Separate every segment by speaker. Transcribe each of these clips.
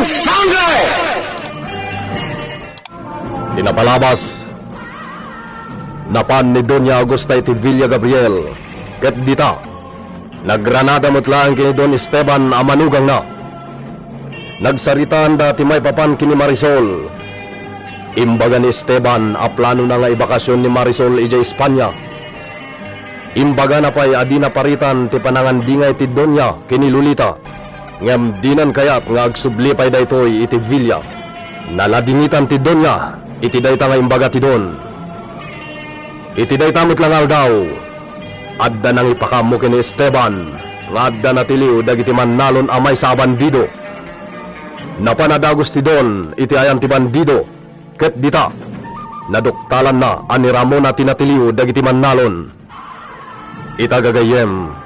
Speaker 1: Sangre! Pinapalabas napan ni Doña Augusta iti Villa Gabriel ket dita naggranada metlaan kini Don Esteban amanugang na nagsaritaan dati may papan kini Marisol. Imbaga ni Esteban a plano na nga ibakasyon ni Marisol ija Espanya. Imbaga na pa'y adi na paritan ti panangandingay ti Donya kini Lolita. Ngem dinan kayat nga agsublipay daytoy iti Villa. Naladingitan ti Donya iti dayta nga imbaga ti Don. Iti dayta metlangaw daw adda nang ipakamo kini Esteban nga adda natiliw dagiti mannalon amay sa bandido. Napanadagos ti Don iti ayan ti bandido ket dita naduktalan na ani Ramon na tinatiliw dagiti mannalon. Itagagayem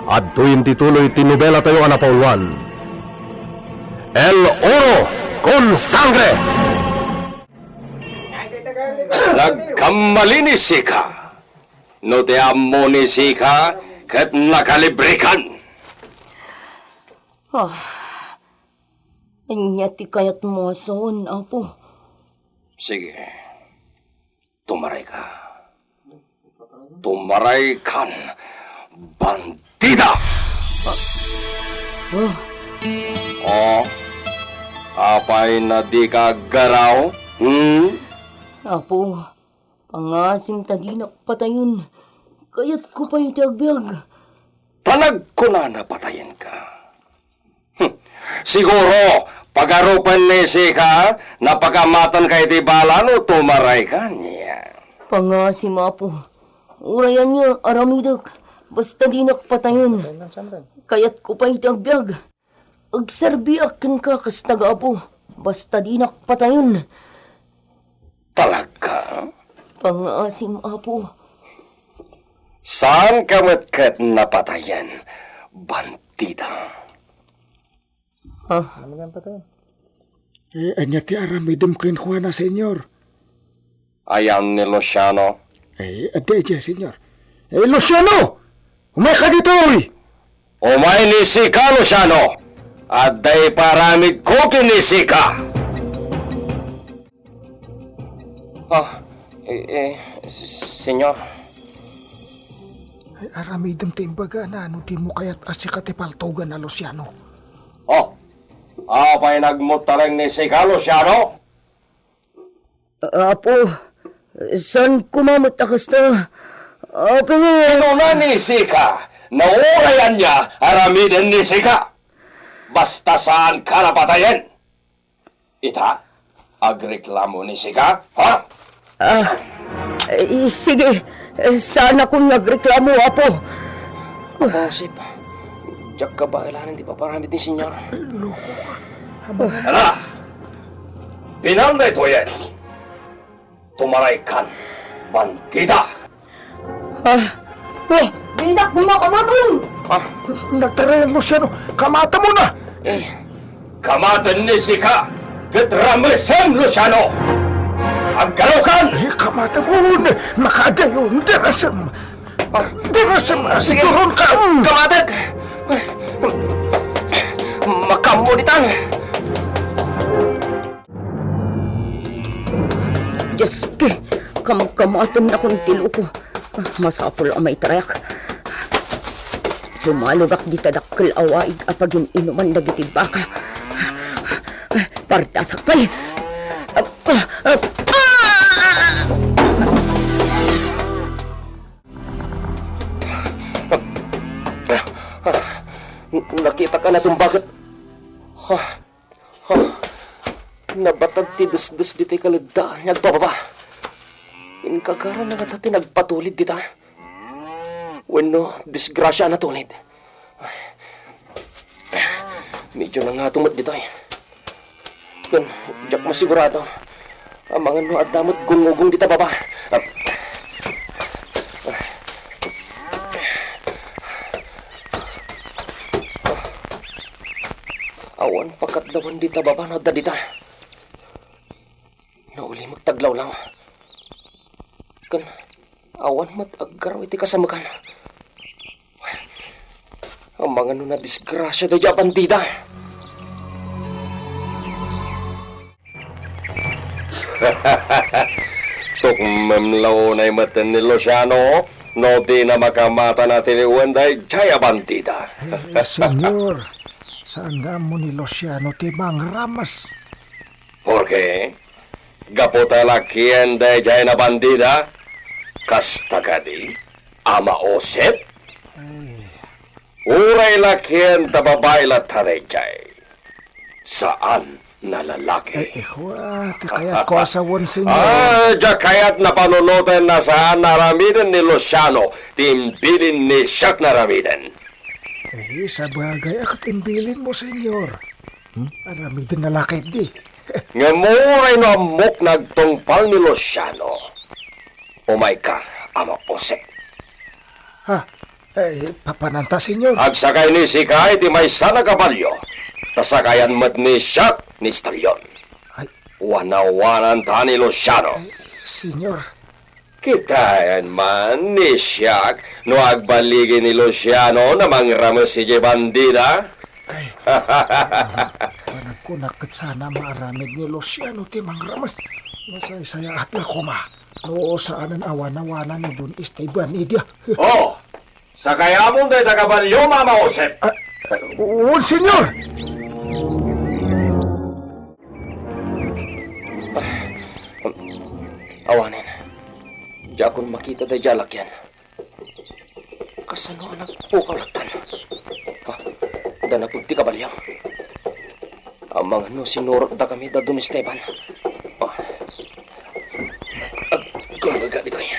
Speaker 1: adtuin tituloy tinubela tayo anapauluan El Oro con Sangre.
Speaker 2: Nagkamali ni Sika. No te amo ni Sika ket nakalibrikan.
Speaker 3: Anyati kayat mo son, apo.
Speaker 2: Sige. Tumaray ka. Tumaray kan, bandida! Apay na di ka garaw?
Speaker 3: Apo, pangasing tadinak patayon. Kayat ko pa itagbiag.
Speaker 2: Talag ko na napatayin ka. Siguro, pag-arupan ni Sika, napakamatan kay ti bala no tumaray ka niya.
Speaker 3: Pangasim, apo. Urayan niya, aramidak. Basta dinak patayon. Kayat ko pa itagbiag. Agserbi akin ka kastaga, apo. Basta dinak patayon.
Speaker 2: Talaga?
Speaker 3: Pangasim, apo.
Speaker 2: Saan ka matkat napatayan, bandida?
Speaker 4: Anya ti aramidem ken Juana, senyor.
Speaker 2: Ayan ni Luciano.
Speaker 4: Ade, senyor. Luciano! Umay ka dito, uy!
Speaker 2: Umay ni Sika, Luciano! At day paramid ko kini Sika! Senyor.
Speaker 4: Ay, aramidem ti imbaga na ano di mo kayat asika ti paltogan na Luciano.
Speaker 2: Apay nagmutalang ni Sika, Luciano?
Speaker 3: Apo, saan kumamot akas na? Apo nga.
Speaker 2: Ano na ni Sika? Naurayan niya aramidin ni Sika. Basta saan ka napatayin? Ita, agreklamo ni Sika, ha?
Speaker 3: Sige, saan akong nagreklamo, Apo?
Speaker 2: Sip, diyak ka ba kailangan di pa paramid ni Senyor?
Speaker 4: Loko ka.
Speaker 2: Hala! Pinanday to yan! Tumaray kan, bandida!
Speaker 3: Binak mo makamatong!
Speaker 4: Nagtarayan, Luciano. Kamata mo na!
Speaker 2: Kamatan ni Sika! Katramisem, Luciano! Aggalukan!
Speaker 4: Kamata mo na! Makadayon, derasam! Derasam!
Speaker 2: Sige,
Speaker 4: Turun ka!
Speaker 2: kamatag! Makamuditan!
Speaker 3: Diyos ke, kamkamatan na kong tiluko. Masapol ang may trayak. Sumalugak di tadakkel awaig apagin inuman dagiti baka. Pardasak pa'y.
Speaker 2: Nakita ka na itong bakit? Nabatag ti des-des di tayo kalagdaan. Nagpababa. Inkagara na nga ti nagpatulid di ta. Wano, disgrasya na tulid. Medyo na nga tumot di tayo. Kun, diyak masigurado. Ang mga no at damot gungugong di ta baba. Awan pakatlawan di ta baba na da di ta. Nauli magtaglaw lang. Kan, awan mat-aggaraw iti kasamakan. Ang mga no na disgrasya da dya bandida. Tukmamlaw na imatan ni Luciano, no di na makamata na tiliwan dahil jaya bandida.
Speaker 4: Senyor, saan nga mo ni Luciano timang ramas?
Speaker 2: Porque, gaputa lakien dahil jaya na bandida, kasta kadi, ama osep, uray lakien tababayla taday jay. Saan na lalaki?
Speaker 4: What? Kaya ko asawon, senyor.
Speaker 2: Diya kaya't napanunutan na saan naramidan ni Luciano, timbilin ni Siak naramidan.
Speaker 4: Sa bagay, akat imbilin mo, senyor. Arami din na lakit di.
Speaker 2: Nga muray na amok nagtungpal ni Luciano. Umay ka, ama Jose.
Speaker 4: Papananta, senyor.
Speaker 2: Agsakay ni Sikay, ti may sana kabalyo. Tasakayan mat ni Siak ni Stalyon.
Speaker 4: Ay,
Speaker 2: Wanawanan ta ni Luciano.
Speaker 4: senyor.
Speaker 2: Kitayan man ni Siak no agbaligi ni Luciano na mangramas si bandida.
Speaker 4: Ay, panagkunakit sana maaramid ni Luciano timang ramas. Masay-saya at lakoma. No, saan ang awan-awanan ni Don Esteban, Idia.
Speaker 2: Oh, sakaya mo dahil tagabalyo, Mama Josep.
Speaker 4: Senyor!
Speaker 2: Awanin. Diya akong makita da jalak yan. Kasano anak po kalatan? Danapagti ka balyaw. Amang ano sinurot da kami da Don Esteban. Gulgaga dito eh.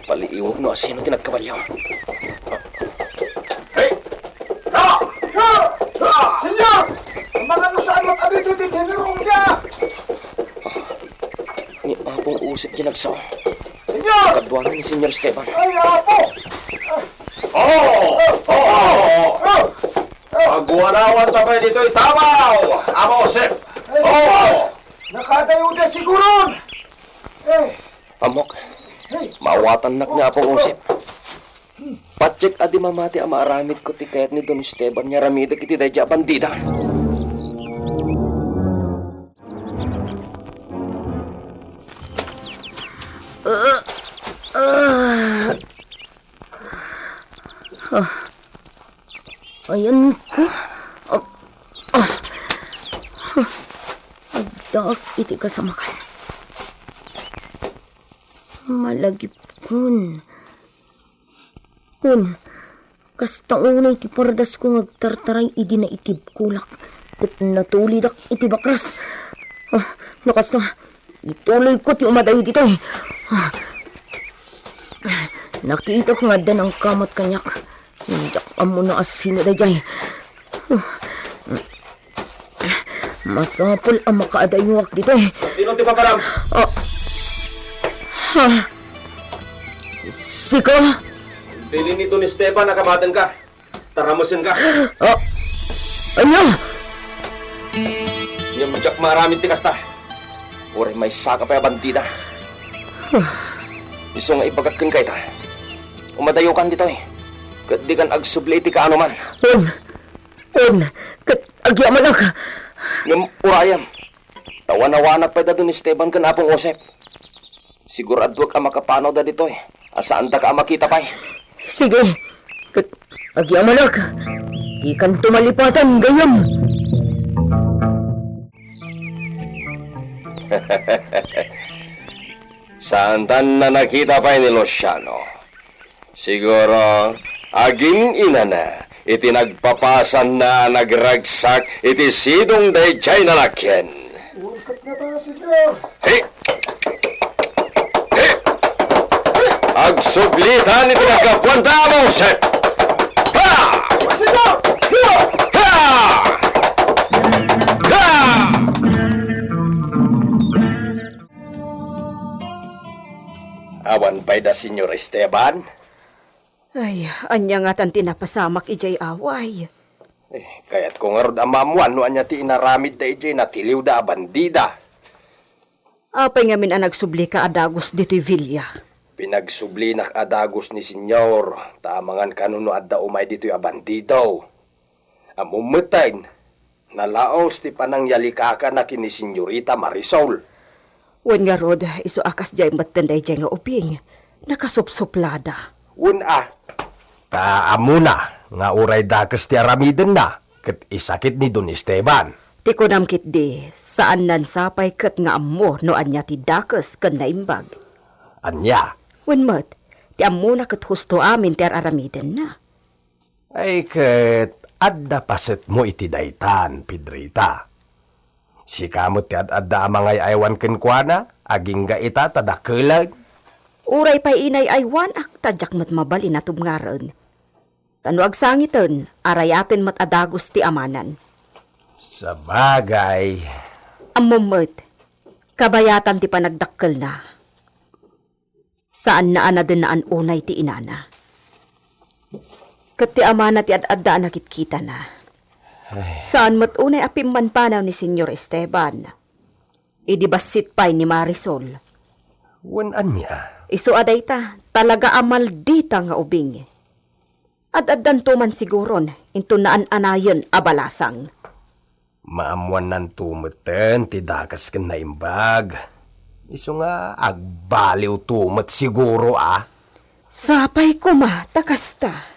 Speaker 2: Paliiwag no asino tinagkabalyaw. Hey!
Speaker 4: Senyor! Mga nusaan mo tabi ito din hinirong niya!
Speaker 2: Ni apong usip niya nagsaw.
Speaker 4: Senyor!
Speaker 2: Kadwanan ni Senyor Esteban.
Speaker 4: Ay, apo!
Speaker 2: Pagwanawan ka pa dito'y tamaw, Ama Josep.
Speaker 4: Nakatayo na siguron!
Speaker 2: Amok, mawatan nak niya apong usip. Patsik adi mamati ang maaramid ko ti kayat ni Don Esteban niya ramida kiti dadya bandida.
Speaker 3: Ayan ko. Agdak iti kasamakan. Malagip kun. Kasta unay ti pardas ko agtartaray idi na itib kulak. Kat natulidak iti bakras. Nakas na, ituloy ko ti umadayo dito eh. Nakita ko nga din ang kamot kanyak. Hindak amo na asino da jay. Masapol ang makaadayuak dito eh.
Speaker 2: Sino ti paparam?
Speaker 3: Sika?
Speaker 2: Pili ni Don Esteban nakabatan ka. Taramasin ka.
Speaker 3: Ano?
Speaker 2: Yung madyak maraming ti kasta. Uri may saka pa yung bandida. Iso nga ipagakin ka ita. Umadayo kan dito eh. Kat di kan agsubliti ka ano man.
Speaker 3: Kat agyaman ka.
Speaker 2: Ngam urayam. Tawana-wanak pa da Don Esteban kan apong Josep. Sigurado ka makapanaw da dito eh. Asaan da ka makita pa eh.
Speaker 3: Sige. Kat agyaman ka. Di kan tumalipatan gayam.
Speaker 2: Saan tan na nakita pa ni Luciano? Siguro, aging ina na, iti nagpapasan na nagragsak, iti sidong day chay na lakyan.
Speaker 4: Ulkat na ta, senyor!
Speaker 2: Hey! Hey! Agsublitan iti nagkapuanta mo, Josep! Ha!
Speaker 4: Senyor!
Speaker 2: Ha! Ha! Awan pa'y da, Senyor Esteban?
Speaker 5: Ay, anya nga tan tinapasamak ijay away.
Speaker 2: Kaya't kung arod amamuan, no anya ti inaramid da ijay natiliw da bandida.
Speaker 5: Apay nga min ang nagsubli ka adagos dito'y Villa.
Speaker 2: Pinagsubli nak adagos ni Senyor, tamangan kanuno adda umay dito'y abandido. Amumutayn, nalaos ti panang yalikaka na kini Senyorita Marisol.
Speaker 5: Wan nga rod, iso akas jay matenday jay nga ubing. Nakasupsuplada.
Speaker 1: Una, kaamuna nga uray dakas ti aramiden na ket isakit ni Don Esteban.
Speaker 5: Ti kunamkit di, saan nan sapay kat nga amo no anya ti dakas kan naimbag.
Speaker 1: Anya,
Speaker 5: Wan mat, ti amo na kat husto amin ti aramiden na.
Speaker 1: ay ket adda paset mo iti daytan, Pedrita. Si kamot ti adda amangay aywan ken kuana, aging ga ita tadakelan.
Speaker 5: Uray pa inay aywan ak tadyak mat mabali na tumngaran. Tano agsangitan, arayatin mat adagos ti amanan.
Speaker 1: Sa bagay,
Speaker 5: Amumot, kabayatan ti panagdakkel na. Saan na din naan unay ti inana. Kat ti amana ti ad-adda nakit-kita na. Saan mat unay apim man panaw ni Senyor Esteban. Idibasit pa'y ni Marisol.
Speaker 1: wan anya.
Speaker 5: Isu aday ta, talaga amal dita nga ubing. Ad-addan tuman siguron, into naan anayon abalasang.
Speaker 1: Maamuan nan tumeten ti dakas ken naimbag. Isu nga agbaliw tumet siguro ah.
Speaker 5: Sapay kuma, takasta.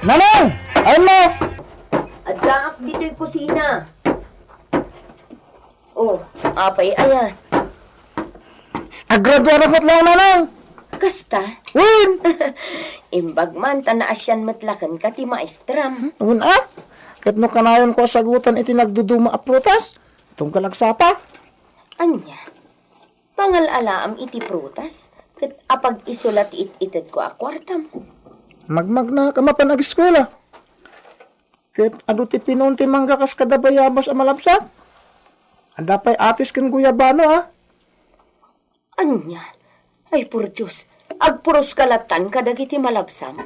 Speaker 4: Nanang! Ayun mo!
Speaker 3: Addaak dito'y kusina. Oh, apay ayan.
Speaker 4: Agraduara mo't lang, Nanang!
Speaker 3: Kasta,
Speaker 4: Win!
Speaker 3: imbag man tanaasyan matlakan ka ti maestram.
Speaker 4: Win ah! Kat no kanayon ko sagutan iti nagduduma a prutas. Itong kalagsapa.
Speaker 3: Anya, pangalalaam iti prutas, kat apag isulat it-ited ko a kwartam.
Speaker 4: Magmag na kamapan ag-eskwela. Kat ado ti pinon ti manggakas kadabayabas a malabsak. Adapay atis ken guyabano ah.
Speaker 3: Anya, ay por Diyos, agpuros kalatan kadagiti malabsam.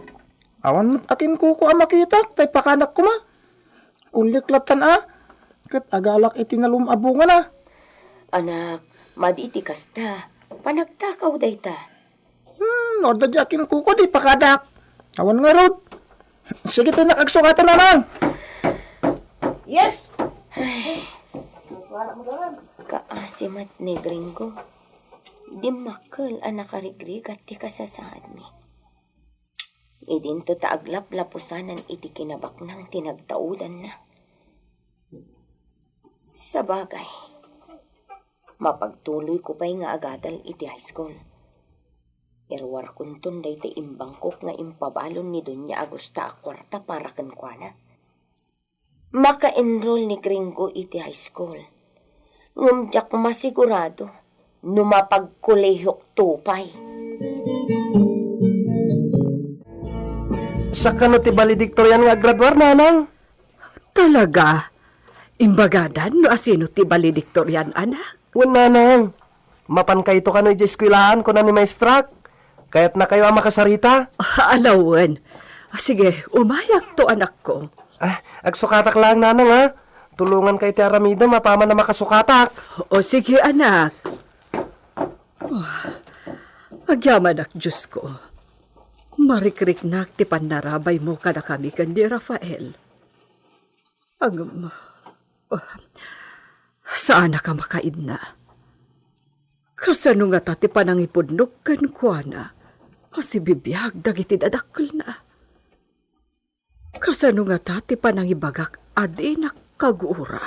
Speaker 4: Awan mo't akin kuko a makita. Tay pakanak ko ma. Ulik latan ah. Kat agalak iti nalumabungan ah.
Speaker 3: Anak, maditi kasta, panagtakaw dayta.
Speaker 4: Orda di akin kuko di pakadak. Awan nga rod. Sige tayo nakagsukatan na lang. Yes!
Speaker 3: Kaasimat ni Gringo. Di makal ang nakarigrig at ti kasasaad mi. Idinto taaglap-lapusanan iti kinabak ng tinagtaudan na. Sa bagay, mapagtuloy ko pa'y nga agadal iti high school. Irwar kuntun day ti imbangkok nga impabalon ni Doña Agusta a kwarta para kankwana. Maka-enroll ni Gringo iti high school. Ngumdyak masigurado, numapagkulehok tupay.
Speaker 1: Sa kano ti valedictorian nga graduar, Nanang?
Speaker 5: Talaga? Imbagadan no asino ti valedictorian anak?
Speaker 1: Wan, Nanang. Mapan kayo to kano iti eskwilahan ko na ni Maestrak. Kaya't na kayo ang makasarita.
Speaker 5: Alawan. Sige, umayak to anak ko.
Speaker 1: Agsukatak lang, Nanang ha. Tulungan kay ti Aramida, mapaman na makasukatak.
Speaker 5: O sige anak. Agyaman ak Diyos ko. Marikrik nak ti panarabay mo kada kami kan di Rafael. Saan ka makaid na? Kasano nga tati panangipudnok kan kuana? Kasi bibiyag dagiti dadakkel na. Kasano nga tati panangibagak adi nakagura.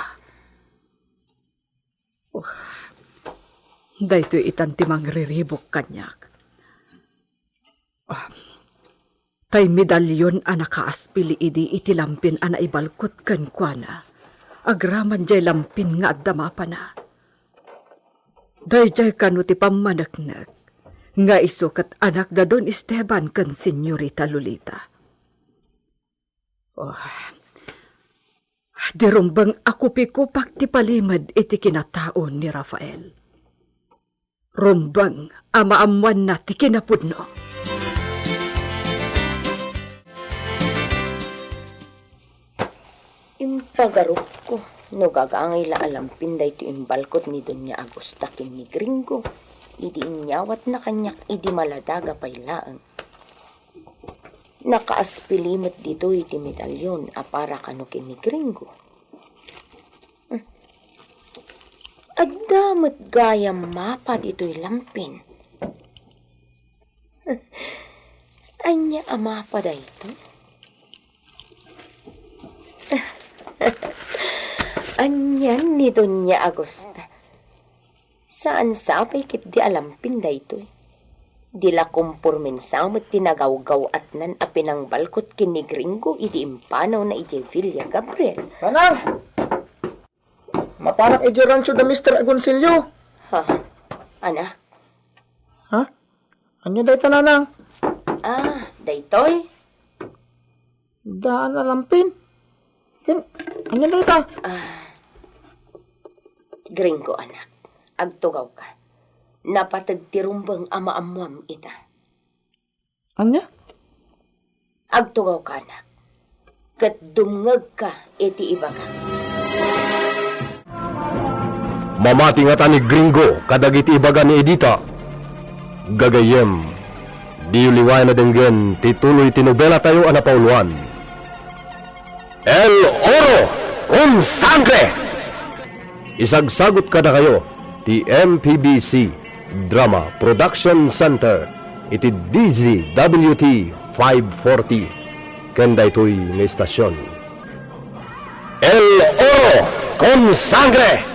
Speaker 5: Daytoy itantimang riribok kanyak. Tay medalyon a nakaaspili idi iti lampin a naibalkot kan kuana. Agraman jay lampin nga addama pa na. Day jay kanu ti pamanaknak. Nga isukat anak da Don Esteban kan Senyorita Lolita. Dirumbang ako pikupak ti palimad iti kinataon ni Rafael. Rumbang amaamuan na ti kinapudno.
Speaker 3: Impagarok ko, no gagangay la alampin day ti imbalkot ni Doña Agusta ken ni Gringo. Idi inyawat na kanyak idi maladaga pay laang. Nakaaspilimot dito iti medalyon a para kano ken ni Gringo. Agdamat gaya mapa dito'y lampin. Anya ama pa da ito? Anyan ni Doña Agosta. Saan sapay kit di alampin da ito? Dila kumpurmin samot tinagawgaw at nan apinang balkot kini Gringo iti impanaw na iti Villa Gabriel.
Speaker 4: Manang! Maparang iti rancho da Mr. Agoncillo.
Speaker 3: Ha? Anak?
Speaker 4: Ha? Anya day tananang?
Speaker 3: Ah, daytoy?
Speaker 4: Daan na lampin. Anya day ta?
Speaker 3: Gringo anak, agtugaw ka. Napatagtirumbang ama-amuam ita.
Speaker 4: Anya?
Speaker 3: Agtugaw ka anak. Kat dumngag ka iti iba ka.
Speaker 1: Mamati nga ta ni Gringo kadagiti ibaga ni Edita. Gagayem, di uliway na denggen tituloy tinubela tayo ana pauluan. El Oro con Sangre! Isagsagot kada kayo ti MPBC Drama Production Center iti DZWT 540 kenda ito'y nga istasyon. El Oro con Sangre!